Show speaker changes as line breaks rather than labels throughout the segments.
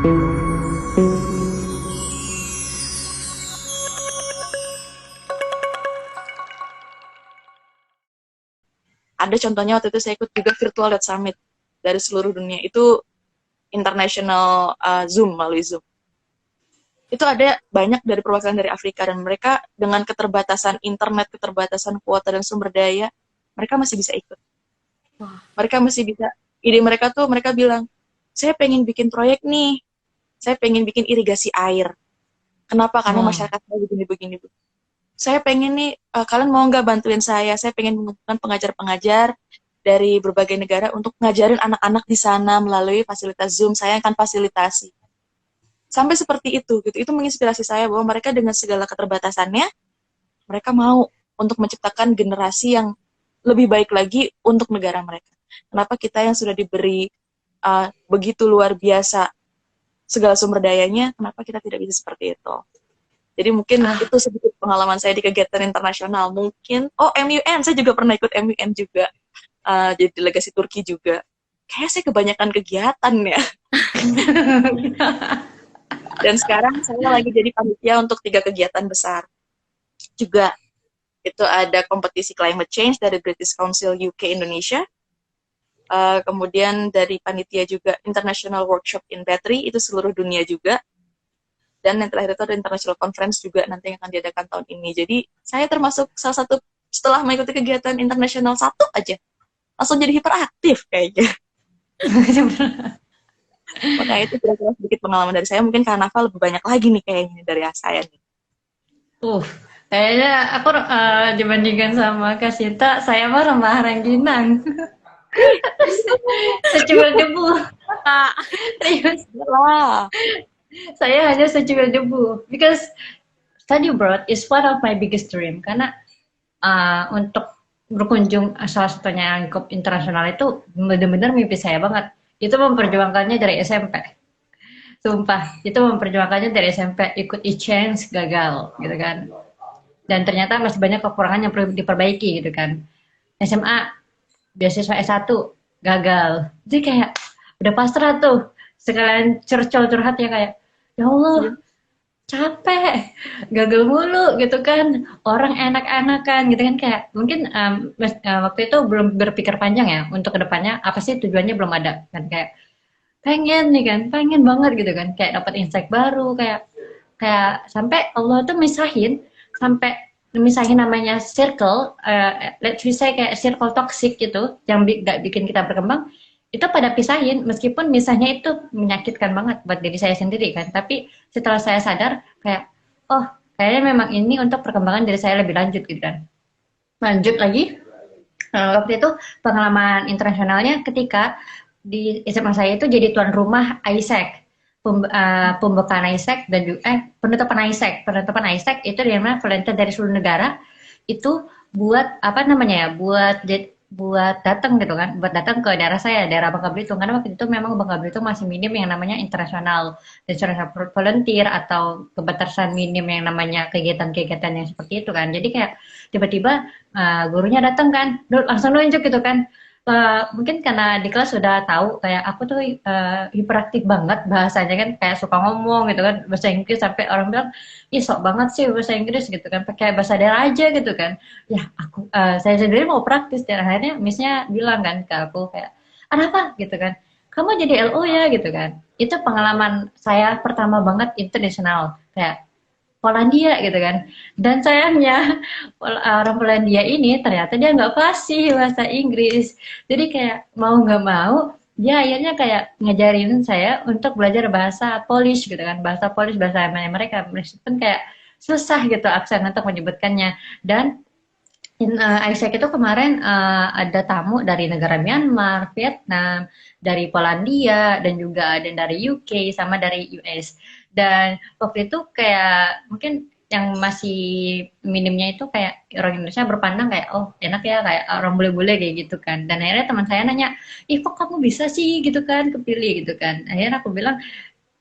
Ada contohnya waktu itu saya ikut juga Virtual Youth Summit dari seluruh dunia. Itu international Zoom, melalui Zoom. Itu ada banyak dari perwakilan dari Afrika, dan mereka dengan keterbatasan internet, keterbatasan kuota dan sumber daya, mereka masih bisa ikut. Mereka masih bisa, ide mereka tuh, mereka bilang, saya pengen bikin proyek nih, saya pengen bikin irigasi air. Kenapa? Karena
Wah,
masyarakatnya begini-begini. Saya pengen nih, kalian mau nggak bantuin saya pengen mengumpulkan pengajar-pengajar dari berbagai negara untuk ngajarin anak-anak di sana melalui fasilitas Zoom, saya akan fasilitasi. Sampai seperti itu, gitu. Itu menginspirasi saya bahwa mereka dengan segala keterbatasannya, mereka mau untuk menciptakan generasi yang lebih baik lagi untuk negara mereka. Kenapa kita yang sudah diberi begitu luar biasa segala sumber dayanya, kenapa kita tidak bisa seperti itu? Jadi mungkin
ah,
itu sedikit pengalaman saya di kegiatan internasional. Mungkin, MUN, saya juga pernah ikut MUN juga. Jadi delegasi Turki juga. Kayaknya saya kebanyakan kegiatan ya. Dan sekarang saya lagi jadi panitia untuk 3 kegiatan besar. Juga itu ada kompetisi climate change dari British Council UK Indonesia. Kemudian dari panitia juga International Workshop in Battery, itu seluruh dunia juga. Dan yang terakhir itu ada International Conference juga nanti yang akan diadakan tahun ini. Jadi saya termasuk salah satu, setelah mengikuti kegiatan internasional satu aja, langsung jadi hiperaktif kayaknya. Makanya itu kira-kira sedikit pengalaman dari saya. Mungkin karena Nafa lebih banyak lagi nih kayaknya dari saya nih.
uh, kayaknya aku dibandingkan sama Kak Sinta, saya mah remah rengginang. Secubit debu.
Kak.
Serius,
Wah,
saya hanya secubit debu. Because study abroad is one of my biggest dream. Karena untuk berkunjung salah satunya lingkup internasional itu benar-benar mimpi saya banget. Itu memperjuangkannya dari SMP. Sumpah, itu memperjuangkannya dari SMP, ikut e-change gagal gitu kan. Dan ternyata masih banyak kekurangan yang perlu diperbaiki gitu kan. SMA beasiswa S1 gagal. Jadi kayak udah pasrah tuh. Sekalian curcol curhat ya kayak ya Allah, capek, gagal mulu gitu kan, orang enak-enakan gitu kan, kayak mungkin waktu itu belum berpikir panjang ya untuk kedepannya apa sih tujuannya, belum ada kan, kayak pengen nih kan, pengen banget gitu kan, kayak dapat insight baru, kayak kayak sampai Allah tuh misahin, sampai misahin namanya circle, let's say kayak circle toxic gitu yang gak bikin kita berkembang, itu pada pisahin, meskipun misahnya itu menyakitkan banget buat diri saya sendiri kan, tapi setelah saya sadar kayak oh kayaknya memang ini untuk perkembangan diri saya lebih lanjut gitu kan. Lanjut lagi, waktu itu pengalaman internasionalnya ketika di SMA saya itu jadi tuan rumah ISEC, pembukaan ISEC dan juga penutupan ISEC itu di mana volunteer dari seluruh negara itu buat apa namanya ya, buat datang gitu kan, buat datang ke daerah saya, daerah Bangka Belitung, karena waktu itu memang Bangka Belitung masih minim yang namanya internasional volunteer atau kebatasan minim yang namanya kegiatan-kegiatan yang seperti itu kan. Jadi kayak tiba-tiba gurunya datang kan, langsung nunjuk gitu kan. Mungkin karena di kelas sudah tahu kayak aku tuh hiperaktif banget bahasanya kan, kayak suka ngomong gitu kan bahasa Inggris, sampai orang bilang ih sok banget sih bahasa Inggris gitu kan, pakai bahasa daerah aja gitu kan. Ya aku saya sendiri mau praktis, dan akhirnya missnya bilang kan ke aku kayak ada apa gitu kan, kamu jadi LO ya gitu kan. Itu pengalaman saya pertama banget internasional, kayak Polandia gitu kan. Dan sayangnya orang Polandia ini ternyata dia nggak fasih bahasa Inggris. Jadi kayak mau nggak mau dia akhirnya kayak ngajarin saya untuk belajar bahasa Polish gitu kan. Bahasa Polish, bahasa mereka. Meskipun kayak susah gitu aksen untuk menyebutkannya. Dan Isaac itu kemarin ada tamu dari negara Myanmar, Vietnam, dari Polandia, dan juga ada dari UK, sama dari US. Dan waktu itu kayak mungkin yang masih minimnya itu kayak orang Indonesia berpandang kayak oh enak ya, kayak orang bule-bule kayak gitu kan. Dan akhirnya teman saya nanya, ih kok kamu bisa sih gitu kan kepilih gitu kan. Akhirnya aku bilang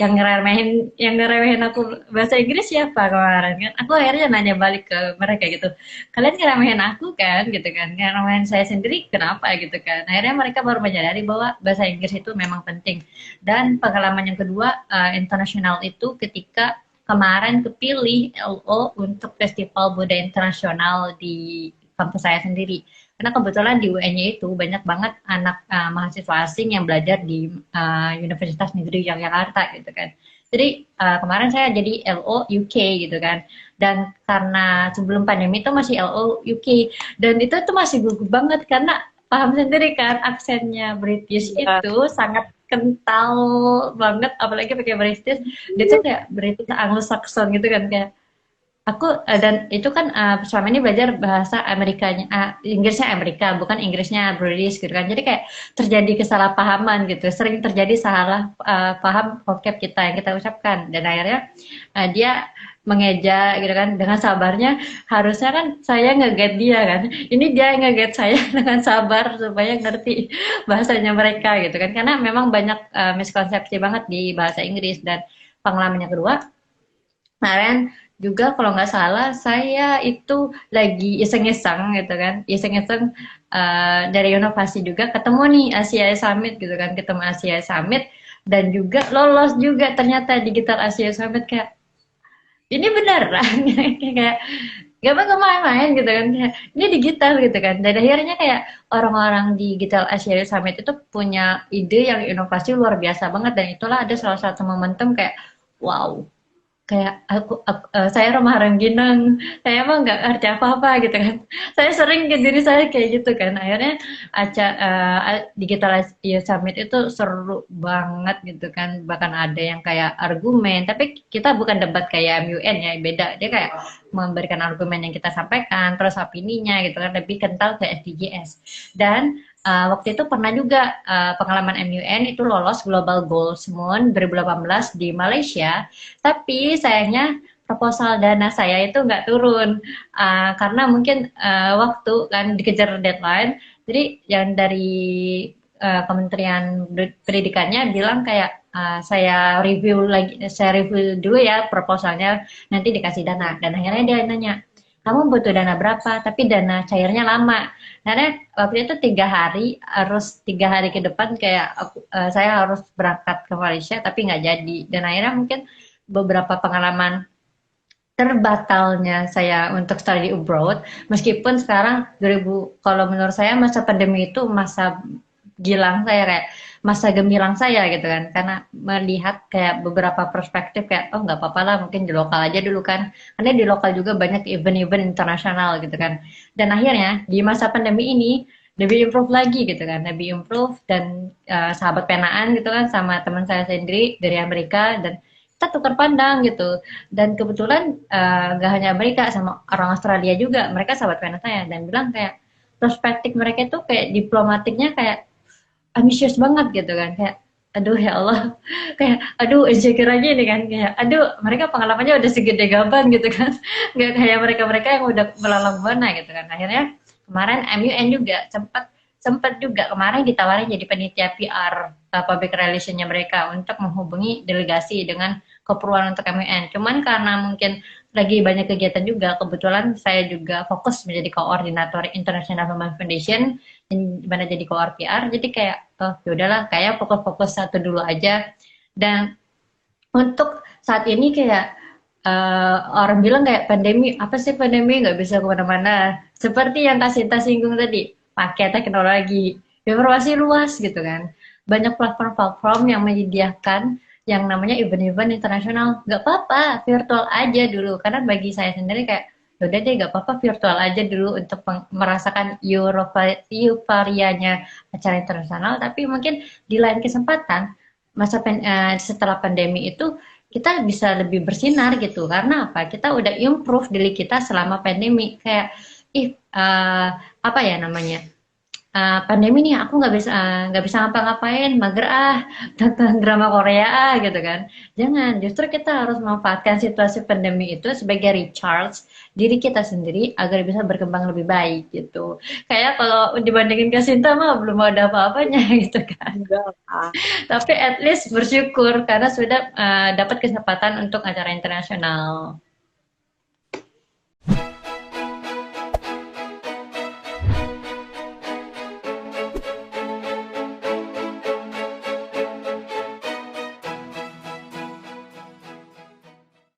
yang ngeremehin aku bahasa Inggris siapa kemarin kan, aku akhirnya nanya balik ke mereka gitu, kalian ngeremehin aku kan gitu kan, ngeremehin saya sendiri kenapa gitu kan. Akhirnya mereka baru menyadari bahwa bahasa Inggris itu memang penting. Dan pengalaman yang kedua internasional itu ketika kemarin kepilih LO untuk Festival Budaya Internasional di kampus saya sendiri. Karena kebetulan di UN-nya itu banyak banget anak mahasiswa asing yang belajar di Universitas Negeri Yogyakarta gitu kan. Jadi kemarin saya jadi LO UK gitu kan. Dan karena sebelum pandemi itu masih LO UK, dan itu tuh masih gugup banget karena paham sendiri kan aksennya British
Iya.
itu sangat kental banget, apalagi pakai British. Dia tuh kayak British Anglo-Saxon gitu kan, kayak aku dan itu kan selama ini belajar bahasa Amerikanya, Inggrisnya Amerika, bukan Inggrisnya British gitu kan. Jadi kayak terjadi kesalahpahaman gitu, sering terjadi salah paham vocab kita yang kita ucapkan, dan akhirnya dia mengeja gitu kan dengan sabarnya. Harusnya kan saya nge-get dia kan, ini dia yang nge-get saya dengan sabar supaya ngerti bahasanya mereka gitu kan, karena memang banyak miskonsepsi banget di bahasa Inggris. Dan pengalaman yang kedua kemarin juga kalau nggak salah saya itu lagi iseng-iseng gitu kan, iseng-iseng dari inovasi juga ketemu nih Asia Summit gitu kan, ketemu Asia Summit dan juga lolos juga ternyata Digital Asia Summit. Kayak ini beneran kayak gak main-main gitu kan, kayak ini digital gitu kan. Dan akhirnya kayak orang-orang di Digital Asia Summit itu punya ide yang inovasi luar biasa banget, dan itulah ada salah satu momentum kayak wow, kayak saya remah rengginang, saya emang nggak ngerti apa-apa gitu kan. Saya sering ke diri saya kayak gitu kan. Akhirnya Digital Summit itu seru banget gitu kan, bahkan ada yang kayak argumen, tapi kita bukan debat kayak MUN ya, beda. Dia kayak memberikan argumen yang kita sampaikan, terus opininya gitu kan, lebih kental ke SDGs. Dan waktu itu pernah juga pengalaman MUN itu lolos Global Goals Moon 2018 di Malaysia, tapi sayangnya proposal dana saya itu nggak turun karena mungkin waktu kan dikejar deadline. Jadi yang dari Kementerian Pendidikannya bilang kayak saya review dulu ya proposalnya, nanti dikasih dana. Dan akhirnya dia nanya, kamu butuh dana berapa? Tapi dana cairnya lama. Karena waktu itu 3 hari, harus 3 hari ke depan kayak saya harus berangkat ke Malaysia, tapi nggak jadi. Dan akhirnya mungkin beberapa pengalaman terbatalnya saya untuk study abroad, meskipun sekarang 2000, kalau menurut saya masa pandemi itu masa gilang saya, kayak masa gemilang saya gitu kan, karena melihat kayak beberapa perspektif kayak oh nggak apa-apa lah mungkin di lokal aja dulu kan, karena di lokal juga banyak event-event internasional gitu kan. Dan akhirnya di masa pandemi ini lebih improve lagi gitu kan, lebih improve. Dan sahabat penaan gitu kan sama teman saya sendiri dari Amerika, dan kita tukar pandang gitu. Dan kebetulan gak hanya Amerika, sama orang Australia juga, mereka sahabat pena saya, dan bilang kayak perspektif mereka itu kayak diplomatiknya kayak ambisius banget gitu kan, kayak aduh ya Allah, kayak aduh insecure aja ini kan, kayak aduh mereka pengalamannya udah segede gaban gitu kan, nggak kayak mereka-mereka yang udah melalang buana gitu kan. Akhirnya kemarin MUN juga sempat sempat juga kemarin ditawarin jadi penitia PR public relationnya mereka untuk menghubungi delegasi dengan keperluan untuk MUN. Cuman karena mungkin lagi banyak kegiatan juga, kebetulan saya juga fokus menjadi koordinator International Women Foundation, di mana jadi koor PR. Jadi kayak oh yaudahlah, kayak fokus-fokus satu dulu aja. Dan untuk saat ini kayak orang bilang kayak pandemi, apa sih pandemi, nggak bisa kemana-mana. Seperti yang kasih tas singgung tadi, pakai teknologi, informasi luas gitu kan. Banyak platform-platform yang menyediakan yang namanya event-event internasional. Nggak apa-apa, virtual aja dulu. Karena bagi saya sendiri kayak, udah deh nggak apa-apa virtual aja dulu untuk merasakan euforianya acara internasional. Tapi mungkin di lain kesempatan, setelah pandemi itu kita bisa lebih bersinar gitu. Karena apa? Kita udah improve diri kita selama pandemi. Kayak apa ya namanya? pandemi nih aku nggak bisa ngapa-ngapain, mager ah, tonton drama Korea ah gitu kan. Jangan, justru kita harus memanfaatkan situasi pandemi itu sebagai recharge diri kita sendiri agar bisa berkembang lebih baik gitu. Kayak kalau dibandingin ke Sinta mah belum ada apa-apanya gitu kan.
Enggak lah.
Tapi at least bersyukur karena sudah dapat kesempatan untuk acara internasional.